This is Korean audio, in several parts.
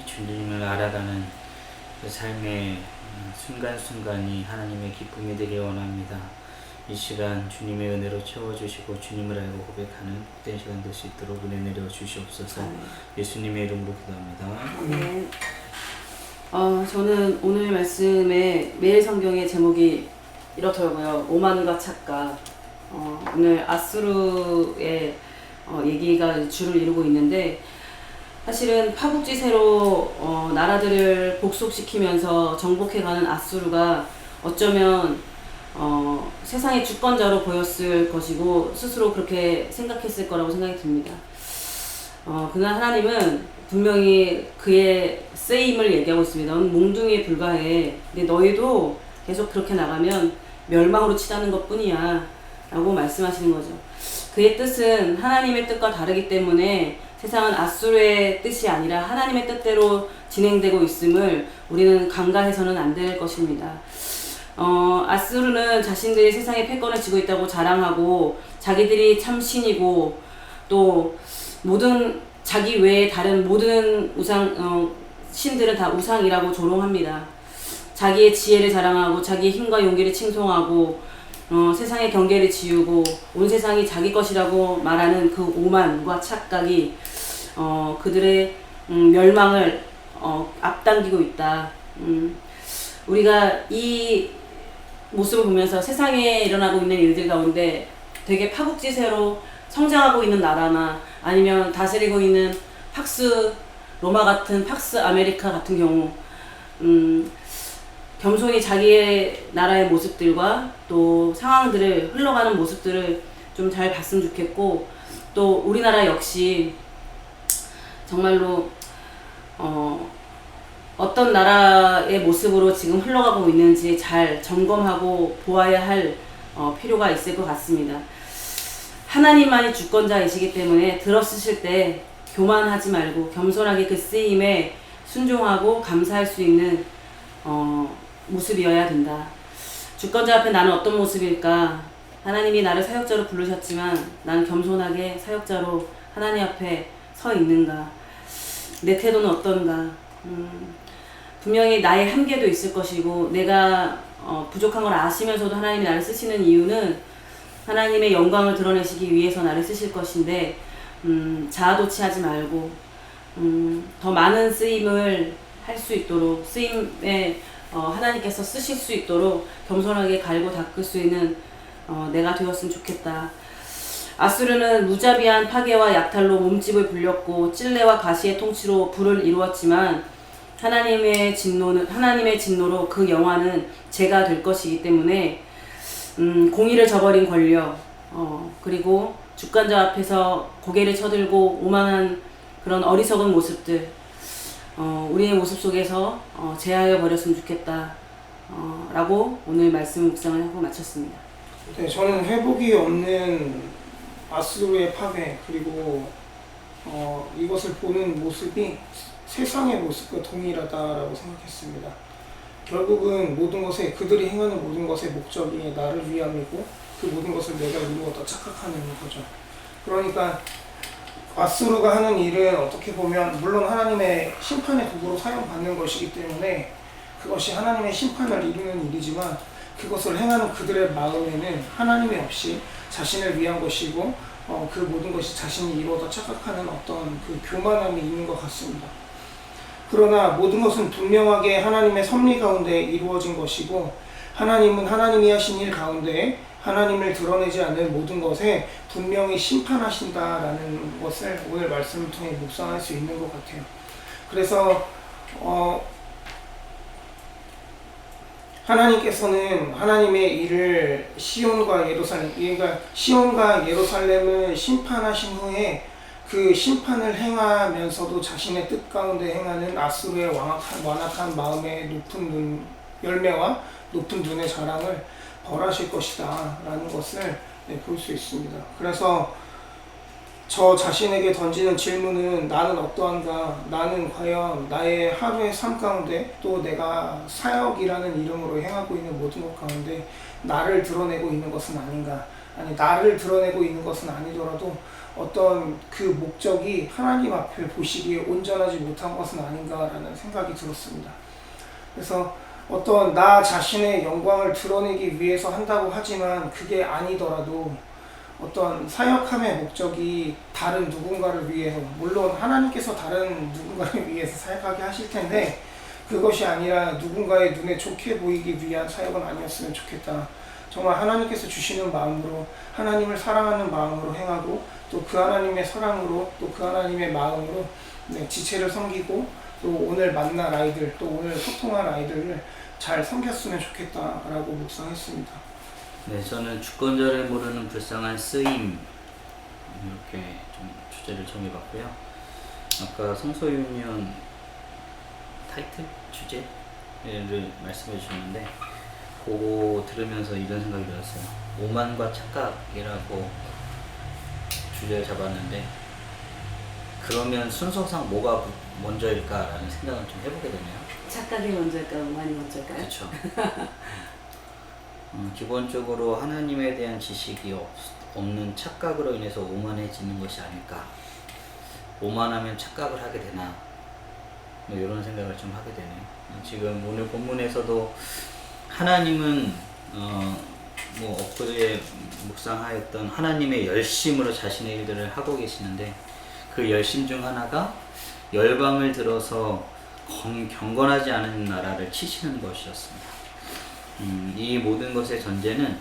주님을 알아가는 그 삶의 순간순간이 하나님의 기쁨이 되길 원합니다. 이 시간 주님의 은혜로 채워주시고 주님을 알고 고백하는 복된 시간 될 수 있도록 은혜 내려 주시옵소서. 예수님의 이름으로 기도합니다. 저는 오늘 말씀의 매일 성경의 제목이 이렇더라고요. 오만과 착각. 오늘 아수르의 얘기가 주를 이루고 있는데, 사실은 파국지세로 나라들을 복속시키면서 정복해가는 아수르가 어쩌면 세상의 주권자로 보였을 것이고 스스로 그렇게 생각했을 거라고 생각이 듭니다. 그러나 하나님은 분명히 그의 쓰임을 얘기하고 있습니다. 너는 몽둥이에 불과해. 근데 너희도 계속 그렇게 나가면 멸망으로 치닫는 것 뿐이야 라고 말씀하시는 거죠. 그의 뜻은 하나님의 뜻과 다르기 때문에 세상은 아수르의 뜻이 아니라 하나님의 뜻대로 진행되고 있음을 우리는 간과해서는 안 될 것입니다. 아수르는 자신들이 세상의 패권을 쥐고 있다고 자랑하고 자기들이 참 신이고 또 모든 자기 외에 다른 모든 신들은 다 우상이라고 조롱합니다. 자기의 지혜를 자랑하고 자기의 힘과 용기를 칭송하고 세상의 경계를 지우고 온 세상이 자기 것이라고 말하는 그 오만과 착각이 그들의 멸망을 앞당기고 있다. 우리가 이 모습을 보면서 세상에 일어나고 있는 일들 가운데 되게 파국지세로 성장하고 있는 나라나 아니면 다스리고 있는 로마 같은 팍스 아메리카 같은 경우 겸손히 자기의 나라의 모습들과 또 상황들을 흘러가는 모습들을 좀 잘 봤으면 좋겠고, 또 우리나라 역시 정말로 어떤 나라의 모습으로 지금 흘러가고 있는지 잘 점검하고 보아야 할 필요가 있을 것 같습니다. 하나님만이 주권자이시기 때문에 들어쓰실 때 교만하지 말고 겸손하게 그 쓰임에 순종하고 감사할 수 있는 모습이어야 된다. 주권자 앞에 나는 어떤 모습일까? 하나님이 나를 사역자로 부르셨지만 나는 겸손하게 사역자로 하나님 앞에 서 있는가? 내 태도는 어떤가? 분명히 나의 한계도 있을 것이고 내가 부족한 걸 아시면서도 하나님이 나를 쓰시는 이유는 하나님의 영광을 드러내시기 위해서 나를 쓰실 것인데 자아도취하지 말고 더 많은 쓰임을 할 수 있도록 쓰임에 하나님께서 쓰실 수 있도록 겸손하게 갈고 닦을 수 있는 내가 되었으면 좋겠다. 아수르는 무자비한 파괴와 약탈로 몸집을 불렸고 찔레와 가시의 통치로 불을 이루었지만 하나님의 진노로 그 영화는 죄가 될 것이기 때문에 공의를 저버린 권력 그리고 주권자 앞에서 고개를 쳐들고 오만한 그런 어리석은 모습들 우리의 모습 속에서 제하여 버렸으면 좋겠다 라고 오늘 말씀 묵상을 하고 마쳤습니다. 네, 저는 회복이 없는 아수르의 파괴 그리고 이것을 보는 모습이 세상의 모습과 동일하다라고 생각했습니다. 결국은 모든 것에 그들이 행하는 모든 것의 목적이 나를 위함이고 그 모든 것을 내가 이루었다 착각하는 거죠. 그러니까 아수르가 하는 일은 어떻게 보면 물론 하나님의 심판의 도구로 사용받는 것이기 때문에 그것이 하나님의 심판을 이루는 일이지만 그것을 행하는 그들의 마음에는 하나님이 없이 자신을 위한 것이고 그 모든 것이 자신이 이루었다 착각하는 어떤 그 교만함이 있는 것 같습니다. 그러나 모든 것은 분명하게 하나님의 섭리 가운데 이루어진 것이고 하나님은 하나님이 하신 일 가운데 하나님을 드러내지 않는 모든 것에 분명히 심판하신다라는 것을 오늘 말씀을 통해 묵상할 수 있는 것 같아요. 그래서 하나님께서는 하나님의 일을 시온과 예루살렘을 심판하신 후에 그 심판을 행하면서도 자신의 뜻 가운데 행하는 아수르의 완악한 마음의 높은 열매와 높은 눈의 자랑을 벌하실 것이다 라는 것을 볼 수 있습니다. 그래서 저 자신에게 던지는 질문은 나는 어떠한가? 나는 과연 나의 하루의 삶 가운데 또 내가 사역이라는 이름으로 행하고 있는 모든 것 가운데 나를 드러내고 있는 것은 아닌가? 아니 나를 드러내고 있는 것은 아니더라도 어떤 그 목적이 하나님 앞에 보시기에 온전하지 못한 것은 아닌가라는 생각이 들었습니다. 그래서 어떤 나 자신의 영광을 드러내기 위해서 한다고 하지만 그게 아니더라도 어떤 사역함의 목적이 다른 누군가를 위해서, 물론 하나님께서 다른 누군가를 위해서 사역하게 하실 텐데 그것이 아니라 누군가의 눈에 좋게 보이기 위한 사역은 아니었으면 좋겠다. 정말 하나님께서 주시는 마음으로 하나님을 사랑하는 마음으로 행하고 또 그 하나님의 사랑으로 또 그 하나님의 마음으로 지체를 섬기고 또 오늘 만난 아이들 또 오늘 소통한 아이들을 잘 섬겼으면 좋겠다라고 묵상했습니다. 네, 저는 주권자를 모르는 불쌍한 쓰임 이렇게 좀 주제를 정해봤고요. 아까 성소유니온 타이틀 주제를 말씀해 주셨는데 그거 들으면서 이런 생각이 들었어요. 오만과 착각이라고 주제를 잡았는데 그러면 순서상 뭐가 먼저일까라는 생각을 좀 해보게 되네요. 착각이 먼저일까요? 오만이 먼저일까요? 그렇죠. 기본적으로 하나님에 대한 지식이 없는 착각으로 인해서 오만해지는 것이 아닐까. 오만하면 착각을 하게 되나. 뭐 이런 생각을 좀 하게 되네요. 지금 오늘 본문에서도 하나님은 뭐 엊그제 묵상하였던 하나님의 열심으로 자신의 일들을 하고 계시는데 그 열심 중 하나가 열방을 들어서 경건하지 않은 나라를 치시는 것이었습니다. 이 모든 것의 전제는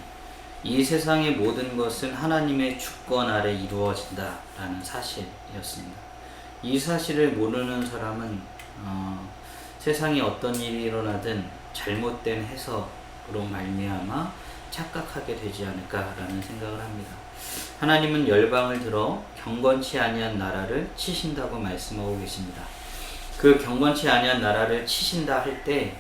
이 세상의 모든 것은 하나님의 주권 아래 이루어진다라는 사실이었습니다. 이 사실을 모르는 사람은 세상에 어떤 일이 일어나든 잘못된 해석으로 말미암아 착각하게 되지 않을까라는 생각을 합니다. 하나님은 열방을 들어 경건치 아니한 나라를 치신다고 말씀하고 계십니다. 그 경건치 아니한 나라를 치신다 할 때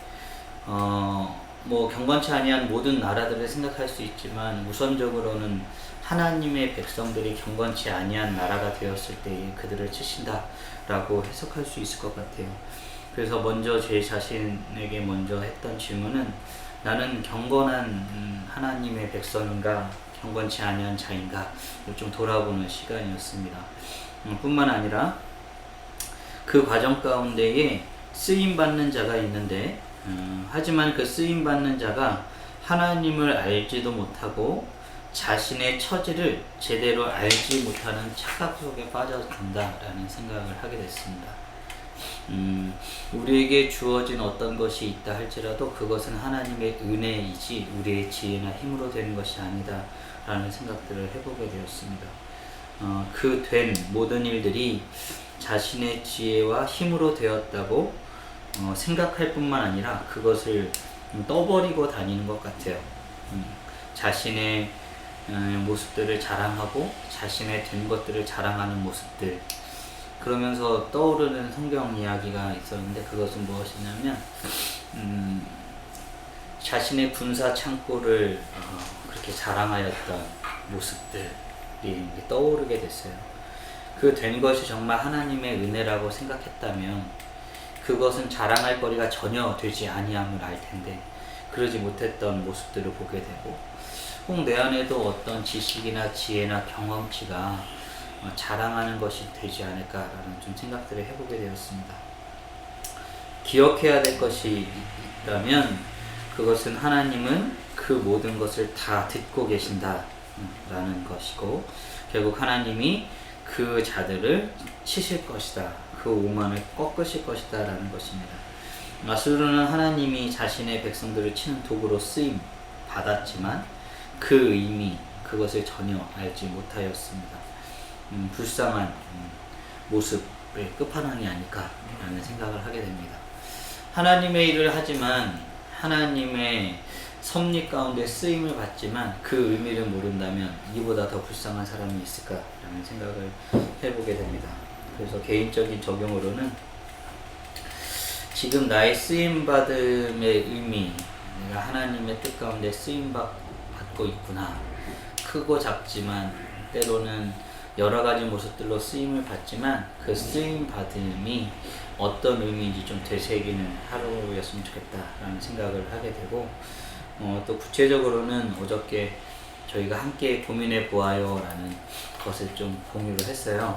뭐 경건치 아니한 모든 나라들을 생각할 수 있지만 우선적으로는 하나님의 백성들이 경건치 아니한 나라가 되었을 때에 그들을 치신다라고 해석할 수 있을 것 같아요. 그래서 먼저 제 자신에게 먼저 했던 질문은 나는 경건한 하나님의 백성인가 경건치 아니한 자인가 좀 돌아보는 시간이었습니다. 뿐만 아니라 그 과정 가운데에 쓰임받는 자가 있는데 하지만 그 쓰임받는 자가 하나님을 알지도 못하고 자신의 처지를 제대로 알지 못하는 착각 속에 빠져든다라는 생각을 하게 됐습니다. 우리에게 주어진 어떤 것이 있다 할지라도 그것은 하나님의 은혜이지 우리의 지혜나 힘으로 되는 것이 아니다 라는 생각들을 해보게 되었습니다. 그 된 모든 일들이 자신의 지혜와 힘으로 되었다고 생각할 뿐만 아니라 그것을 떠버리고 다니는 것 같아요. 자신의 모습들을 자랑하고 자신의 된 것들을 자랑하는 모습들, 그러면서 떠오르는 성경 이야기가 있었는데 그것은 무엇이냐면 자신의 군사 창고를 그렇게 자랑하였던 모습들이 떠오르게 됐어요. 그 된 것이 정말 하나님의 은혜라고 생각했다면 그것은 자랑할 거리가 전혀 되지 아니함을 알 텐데 그러지 못했던 모습들을 보게 되고 꼭 내 안에도 어떤 지식이나 지혜나 경험치가 자랑하는 것이 되지 않을까라는 좀 생각들을 해보게 되었습니다. 기억해야 될 것이 있다면 그것은 하나님은 그 모든 것을 다 듣고 계신다라는 것이고, 결국 하나님이 그 자들을 치실 것이다, 그 오만을 꺾으실 것이다 라는 것입니다. 아수르는 하나님이 자신의 백성들을 치는 도구로 쓰임 받았지만 그 의미, 그것을 전혀 알지 못하였습니다. 불쌍한 모습의 끝판왕이 아닐까라는 생각을 하게 됩니다. 하나님의 일을 하지만 하나님의 섭리 가운데 쓰임을 받지만 그 의미를 모른다면 이보다 더 불쌍한 사람이 있을까라는 생각을 해보게 됩니다. 그래서 개인적인 적용으로는 지금 나의 쓰임받음의 의미, 내가 하나님의 뜻 가운데 쓰임받고 있구나. 크고 작지만 때로는 여러 가지 모습들로 쓰임을 받지만 그 쓰임받음이 어떤 의미인지 좀 되새기는 하루였으면 좋겠다라는 생각을 하게 되고, 또 구체적으로는 어저께 저희가 함께 고민해 보아요 라는 것을 좀 공유를 했어요.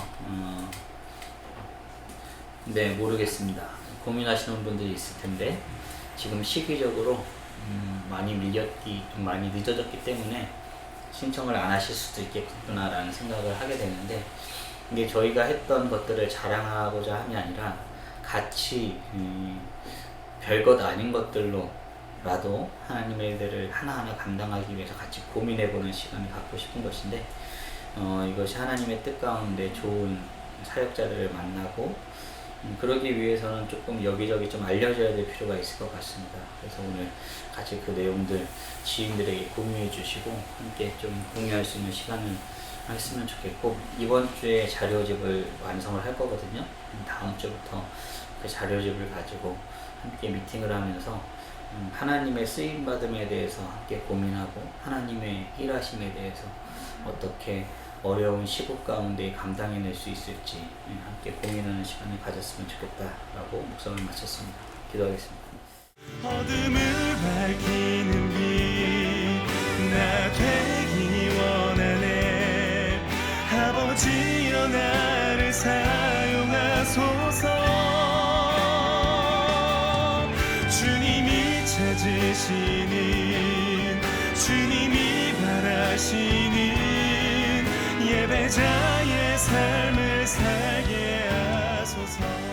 네, 모르겠습니다. 고민하시는 분들이 있을 텐데 지금 시기적으로 많이 늦어졌기 때문에 신청을 안 하실 수도 있겠구나 라는 생각을 하게 되는데, 이게 저희가 했던 것들을 자랑하고자 함이 아니라 같이 별것 아닌 것들로라도 하나님의 일들을 하나하나 감당하기 위해서 같이 고민해보는 시간을 갖고 싶은 것인데, 이것이 하나님의 뜻 가운데 좋은 사역자들을 만나고 그러기 위해서는 조금 여기저기 좀 알려져야 될 필요가 있을 것 같습니다. 그래서 오늘 같이 그 내용들 지인들에게 공유해 주시고 함께 좀 공유할 수 있는 시간을 했으면 좋겠고, 이번 주에 자료집을 완성을 할 거거든요. 다음 주부터 그 자료집을 가지고 함께 미팅을 하면서 하나님의 쓰임받음에 대해서 함께 고민하고 하나님의 일하심에 대해서 어떻게 어려운 시국 가운데 감당해낼 수 있을지 함께 고민하는 시간을 가졌으면 좋겠다라고 묵상을 마쳤습니다. 기도하겠습니다. 어둠을 밝히는 빛 나 되기 원하네. 아버지여 나를 사용하소서. 주님이 찾으시는, 주님이 바라시는 예배자의 삶을 살게 하소서.